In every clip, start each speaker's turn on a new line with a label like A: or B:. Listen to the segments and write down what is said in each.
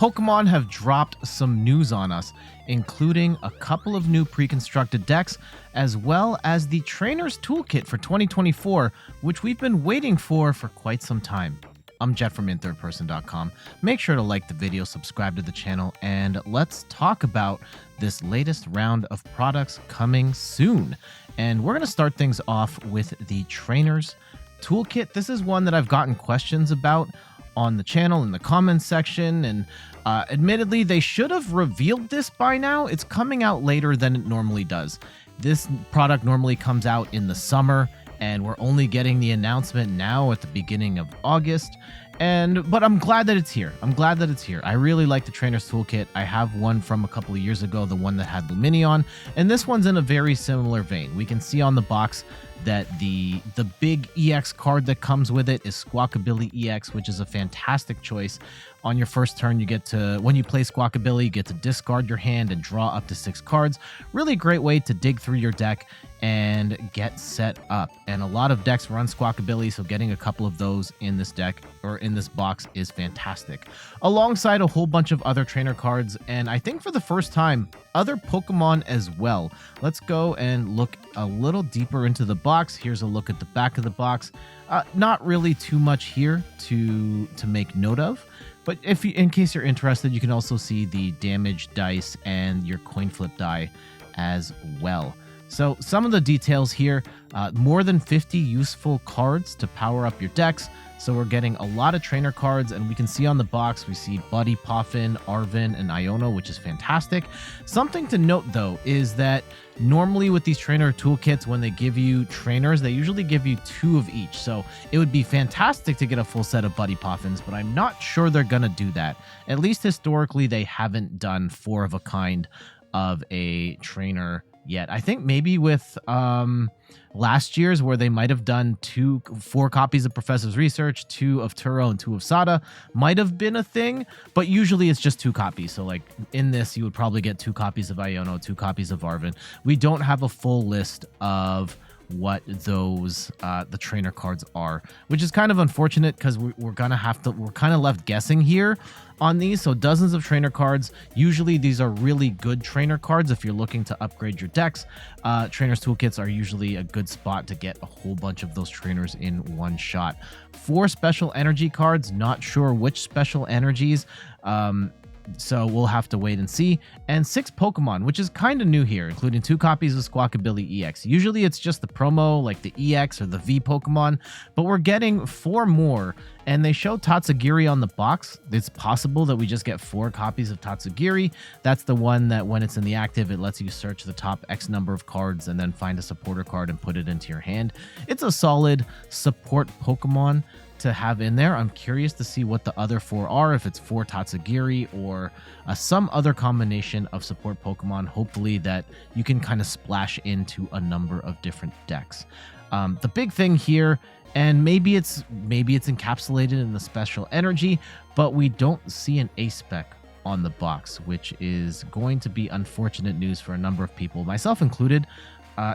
A: Pokemon have dropped some news on us, including a couple of new pre-constructed decks, as well as the Trainer's Toolkit for 2024, which we've been waiting for quite some time. I'm Jet from InThirdPerson.com. Make sure to like the video, subscribe to the channel, and let's talk about this latest round of products coming soon. And we're going to start things off with the Trainer's Toolkit. This is one that I've gotten questions about on the channel in the comments section, and admittedly they should have revealed this by now. It's coming out later than it normally does. This product normally comes out in the summer, and we're only getting the announcement now at the beginning of August. But I'm glad that it's here. I really like the Trainer's Toolkit. I have one from a couple of years ago, the one that had Lumineon, and this one's in a very similar vein. We can see on the box that the big EX card that comes with it is Squawkabilly EX, which is a fantastic choice. On your first turn, when you play Squawkabilly, you get to discard your hand and draw up to 6 cards. Really great way to dig through your deck and get set up. And a lot of decks run Squawkabilly, so getting a couple of those in this deck or in this box is fantastic. Alongside a whole bunch of other trainer cards, and I think for the first time, other Pokemon as well. Let's go and look a little deeper into the box. Here's a look at the back of the box. Not really too much here to make note of. But in case you're interested, you can also see the damage dice and your coin flip die as well. So some of the details here, more than 50 useful cards to power up your decks. So we're getting a lot of trainer cards, and we can see on the box, we see Buddy, Poffin, Arven, and Iono, which is fantastic. Something to note, though, is that normally with these trainer toolkits, when they give you trainers, they usually give you 2 of each. So it would be fantastic to get a full set of Buddy Poffins, but I'm not sure they're going to do that. At least historically, they haven't done 4 of a kind of a trainer yet. I think maybe with last year's, where they might have done 4 copies of Professor's Research, 2 of Turo, and 2 of Sada, might have been a thing, but usually it's just 2 copies. So like in this, you would probably get 2 copies of Iono, 2 copies of Arven. We don't have a full list of what those the trainer cards are, which is kind of unfortunate, because we're kind of left guessing here on these. So dozens of trainer cards. Usually these are really good trainer cards if you're looking to upgrade your decks. Trainers Toolkits are usually a good spot to get a whole bunch of those trainers in one shot. 4 special energy cards, not sure which special energies, so we'll have to wait and see. And 6 Pokemon, which is kind of new here, including 2 copies of Squawkabilly EX. Usually it's just the promo, like the EX or the V Pokemon, but we're getting 4 more, and they show Tatsugiri on the box. It's possible that we just get 4 copies of Tatsugiri. That's the one that when it's in the active, it lets you search the top X number of cards and then find a supporter card and put it into your hand. It's a solid support Pokemon to have in there. I'm curious to see what the other 4 are, if it's 4 Tatsugiri or some other combination of support Pokemon, hopefully that you can kind of splash into a number of different decks. The big thing here, and maybe it's encapsulated in the special energy, but we don't see an A-Spec on the box, which is going to be unfortunate news for a number of people, myself included.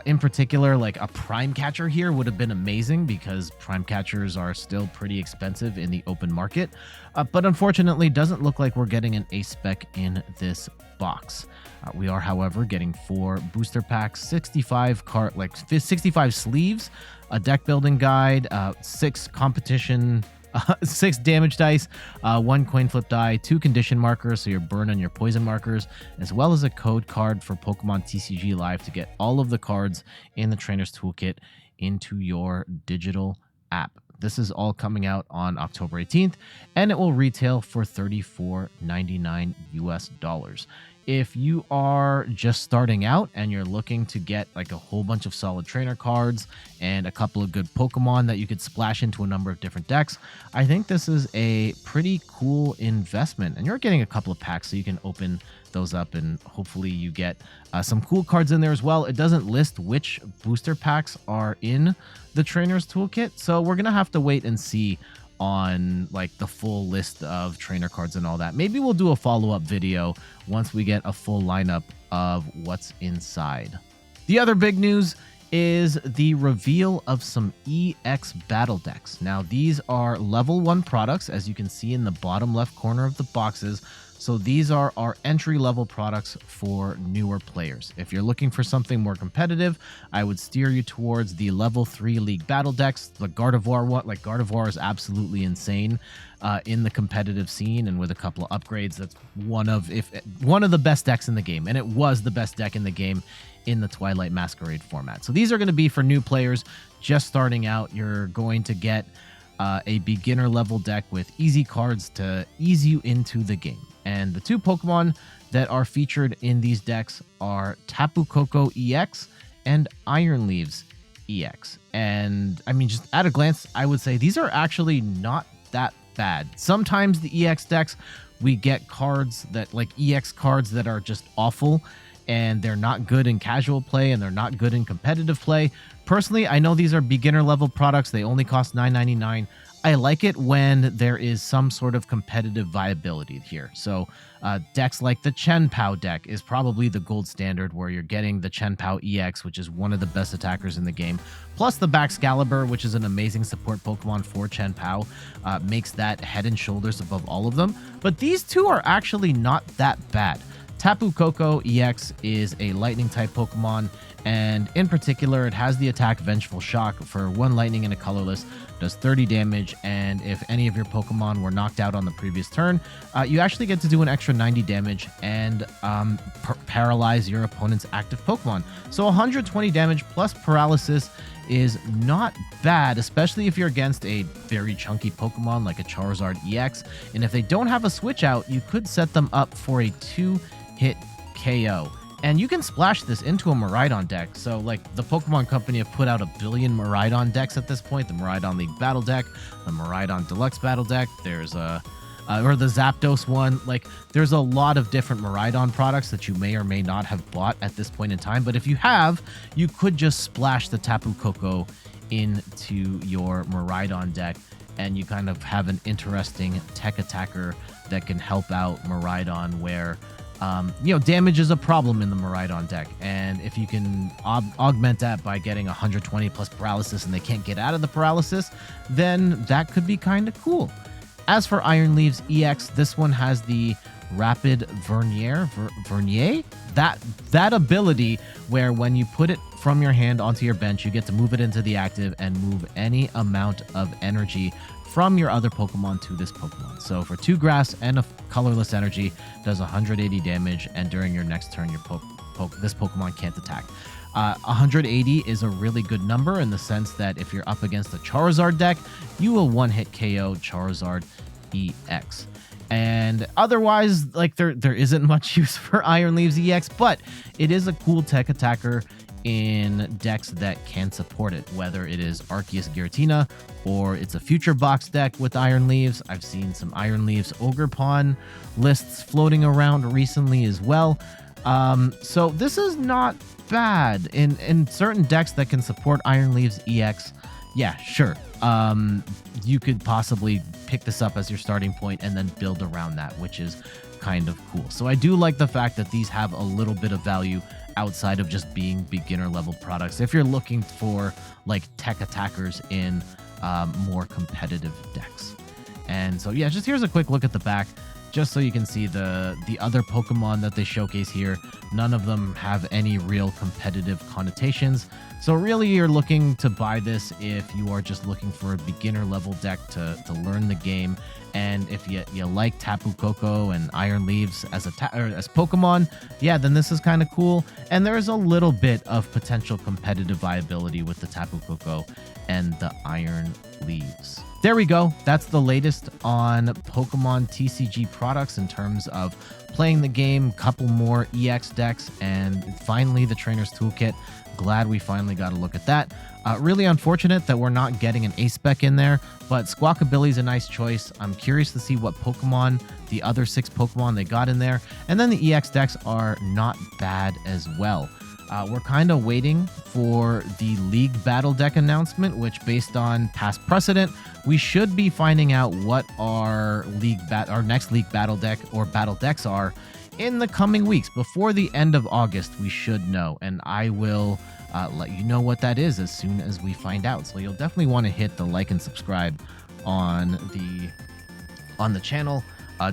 A: In particular, like a prime catcher here would have been amazing, because prime catchers are still pretty expensive in the open market. But unfortunately, doesn't look like we're getting an A-Spec in this box. We are, however, getting 4 booster packs, 65 sleeves, a deck building guide, 6 competition 6 damage dice, 1 coin flip die, 2 condition markers, so your burn and your poison markers, as well as a code card for Pokemon TCG Live to get all of the cards in the Trainer's Toolkit into your digital app. This is all coming out on October 18th, and it will retail for $34.99 US. If you are just starting out and you're looking to get like a whole bunch of solid trainer cards and a couple of good Pokemon that you could splash into a number of different decks, I think this is a pretty cool investment. And you're getting a couple of packs, so you can open those up and hopefully you get some cool cards in there as well. It doesn't list which booster packs are in the Trainer's Toolkit, so we're gonna have to wait and see on like the full list of trainer cards and all that. Maybe we'll do a follow-up video once we get a full lineup of what's inside. The other big news is the reveal of some EX battle decks. Now, these are level 1 products, as you can see in the bottom left corner of the boxes. So these are our entry-level products for newer players. If you're looking for something more competitive, I would steer you towards the level 3 League Battle decks. The Gardevoir one, like Gardevoir is absolutely insane in the competitive scene, and with a couple of upgrades, that's one of the best decks in the game, and it was the best deck in the game in the Twilight Masquerade format. So these are going to be for new players just starting out. You're going to get a beginner level deck with easy cards to ease you into the game. And the two Pokemon that are featured in these decks are Tapu Koko EX and Iron Leaves EX. And I mean, just at a glance, I would say these are actually not that bad. Sometimes the EX decks, we get cards that like EX cards that are just awful, and they're not good in casual play and they're not good in competitive play. Personally, I know these are beginner level products. They only cost $9.99. I like it when there is some sort of competitive viability here. So decks like the Chen-Pao deck is probably the gold standard, where you're getting the Chen-Pao EX, which is one of the best attackers in the game, plus the Baxcalibur, which is an amazing support Pokemon for Chen-Pao, makes that head and shoulders above all of them. But these two are actually not that bad. Tapu Koko EX is a lightning type Pokemon, and in particular, it has the attack Vengeful Shock for 1 lightning and a colorless, does 30 damage, and if any of your Pokemon were knocked out on the previous turn, you actually get to do an extra 90 damage and paralyze your opponent's active Pokemon. So 120 damage plus paralysis is not bad, especially if you're against a very chunky Pokemon like a Charizard EX, and if they don't have a switch out, you could set them up for a 2-hit KO. And you can splash this into a Miraidon deck. So, like, the Pokemon Company have put out 1 billion Miraidon decks at this point. The Miraidon League Battle deck, the Miraidon Deluxe Battle deck. There's or the Zapdos one. Like, there's a lot of different Miraidon products that you may or may not have bought at this point in time. But if you have, you could just splash the Tapu Koko into your Miraidon deck, and you kind of have an interesting tech attacker that can help out Miraidon, where damage is a problem in the Miraidon deck, and if you can augment that by getting 120 plus paralysis and they can't get out of the paralysis, then that could be kind of cool. As for Iron Leaves EX, this one has the Rapid Vernier, that ability where when you put it from your hand onto your bench, you get to move it into the active and move any amount of energy from your other Pokemon to this Pokemon. So for 2 grass and a colorless energy, does 180 damage, and during your next turn, this Pokemon can't attack. 180 is a really good number in the sense that if you're up against a Charizard deck, you will 1-hit KO Charizard EX. And otherwise, like, there isn't much use for Iron Leaves EX, but it is a cool tech attacker in decks that can support it, whether it is Arceus Giratina or it's a Future Box deck with Iron Leaves. I've seen some Iron Leaves Ogerpon lists floating around recently as well. So this is not bad in certain decks that can support Iron Leaves EX. Yeah, sure. You could possibly pick this up as your starting point and then build around that, which is kind of cool. So I do like the fact that these have a little bit of value outside of just being beginner level products, if you're looking for like tech attackers in more competitive decks. And so yeah, just here's a quick look at the back, just so you can see the other Pokemon that they showcase here. None of them have any real competitive connotations. So really, you're looking to buy this if you are just looking for a beginner level deck to learn the game. And if you like Tapu Koko and Iron Leaves as Pokemon, yeah, then this is kind of cool. And there's a little bit of potential competitive viability with the Tapu Koko and the Iron Leaves. There we go. That's the latest on Pokemon TCG products in terms of playing the game, couple more EX decks, and finally the Trainer's Toolkit. Glad we finally got a look at that. Really unfortunate that we're not getting an A-Spec in there, but Squawkabilly's a nice choice. I'm curious to see what Pokemon, the other 6 Pokemon they got in there. And then the EX decks are not bad as well. We're kind of waiting for the League Battle deck announcement, which, based on past precedent, we should be finding out what our next League Battle deck or battle decks are in the coming weeks. Before the end of August, we should know, and I will let you know what that is as soon as we find out. So you'll definitely want to hit the like and subscribe on the channel.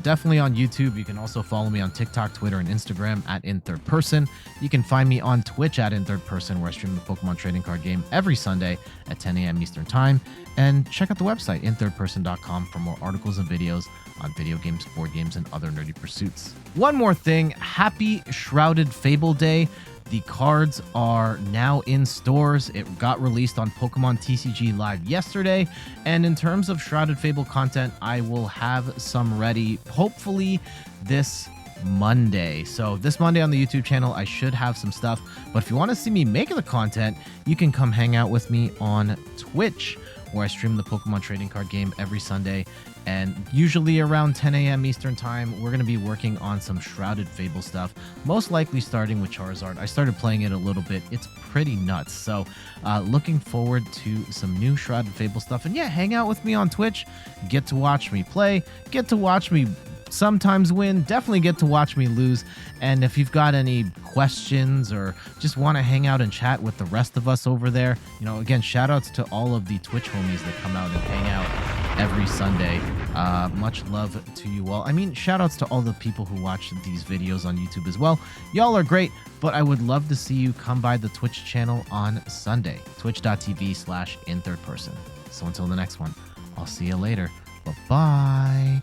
A: Definitely on YouTube. You can also follow me on TikTok, Twitter, and Instagram at In Third Person. You can find me on Twitch at In Third Person, where I stream the Pokemon trading card game every Sunday at 10 a.m. Eastern Time. And check out the website, inthirdperson.com, for more articles and videos on video games, board games, and other nerdy pursuits. One more thing, happy Shrouded Fable Day. The cards are now in stores. It got released on Pokemon TCG Live yesterday. And in terms of Shrouded Fable content, I will have some ready, hopefully this Monday. So this Monday on the YouTube channel, I should have some stuff. But if you want to see me make the content, you can come hang out with me on Twitch, where I stream the Pokemon trading card game every Sunday. And usually around 10 a.m. Eastern Time, we're going to be working on some Shrouded Fable stuff, most likely starting with Charizard. I started playing it a little bit. It's pretty nuts. So looking forward to some new Shrouded Fable stuff. And yeah, hang out with me on Twitch. Get to watch me play. Get to watch me sometimes win. Definitely get to watch me lose. And if you've got any questions or just want to hang out and chat with the rest of us over there, again, shout outs to all of the Twitch homies that come out and hang out every Sunday. Much love to you all. I mean, shout outs to all the people who watch these videos on YouTube as well. Y'all are great, but I would love to see you come by the Twitch channel on Sunday, twitch.tv/inthirdperson. So until the next one, I'll see you later. Bye-bye.